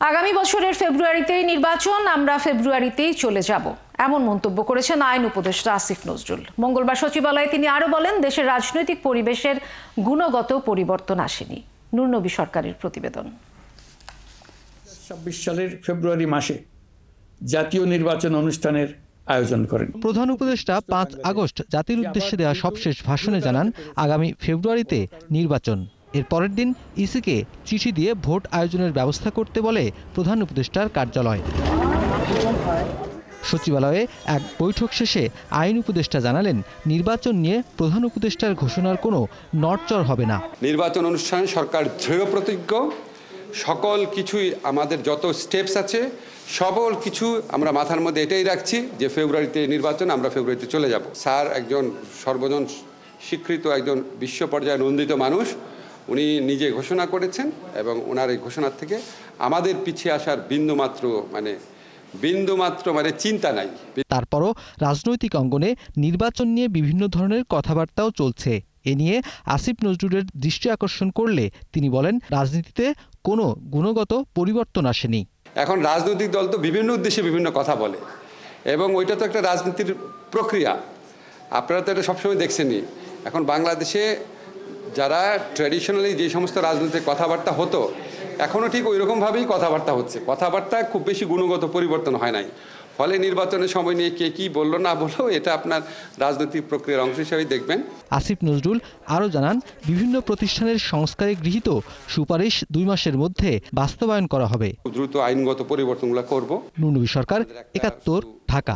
আগামী বছরের ফেব্রুয়ারিতেই নির্বাচন, আমরা ফেব্রুয়ারিতেই চলে যাব, এমন মন্তব্য করেছেন আইন উপদেষ্টা আসিফ নজরুল। মঙ্গলবার সচিবালয়ে তিনি আরো বলেন, দেশের রাজনৈতিক পরিবেশের গুণগত পরিবর্তন আসেনি। নুরনবী সরকারের প্রতিবেদন। ২৬ সালের ফেব্রুয়ারি মাসে জাতীয় নির্বাচন অনুষ্ঠানের আয়োজন করেন প্রধান উপদেষ্টা ৫ আগস্ট জাতির উদ্দেশ্যে দেওয়া সবশেষ ভাষণে জানান, আগামী ফেব্রুয়ারিতে নির্বাচন। এর পরের দিন ইসিকে চিঠি দিয়ে ভোট আয়োজনের ব্যবস্থা করতে বলে প্রধান উপদেষ্টার কার্যালয়। সচিবালয়ে এক বৈঠক শেষে আইন উপদেষ্টা জানালেন, নির্বাচন নিয়ে প্রধান উপদেষ্টার ঘোষণার কোনো নড়চড় হবে না। নির্বাচন অনুষ্ঠানে সরকার দৃঢ় প্রতিজ্ঞ। সকল কিছুই আমাদের যত স্টেপস আছে সকল কিছু আমরা মাথার মধ্যে এটাই রাখছি যে ফেব্রুয়ারিতে নির্বাচন, আমরা ফেব্রুয়ারিতে চলে যাব। স্যার একজন সর্বজন স্বীকৃত একজন বিশ্ব পর্যায়ে নন্দিত মানুষ, উনি নিজে ঘোষণা করেছেন এবং ওনার এই ঘোষণার থেকে আমাদের পিছিয়ে আসার বিন্দুমাত্র মানে চিন্তা নাই। তারপরও রাজনৈতিক অঙ্গনে নির্বাচন নিয়ে বিভিন্ন ধরনের কথাবার্তাও চলছে। এ নিয়ে আসিফ নজরুলের দৃষ্টি আকর্ষণ করলে তিনি বলেন, রাজনীতিতে কোনো গুণগত পরিবর্তন আসেনি। এখন রাজনৈতিক দল তো বিভিন্ন উদ্দেশ্যে বিভিন্ন কথা বলে এবং ওইটা তো একটা রাজনীতির প্রক্রিয়া। আপনারা তো এটা সবসময় দেখছেনই। এখন বাংলাদেশে যারা ট্র্যাডিশনালি যে সমস্ত রাজনৈতিক কথাবার্তা হতো, এখনও ঠিক ওই রকমভাবেই কথাবার্তা হচ্ছে। কথাবার্তা খুব বেশি গুণগত পরিবর্তন হয় নাই। ফলে নির্বাচনের সময় নিয়ে কে কী বললো না বললো, এটা আপনার রাজনৈতিক প্রক্রিয়ার অংশ হিসেবেই দেখবেন। আসিফ নজরুল আরও জানান, বিভিন্ন প্রতিষ্ঠানের সংস্কারে গৃহীত সুপারিশ ২ মাসের মধ্যে বাস্তবায়ন করা হবে। দ্রুত আইনগত পরিবর্তনগুলো করব। নুরনবী সরকার, ৭১, ঢাকা।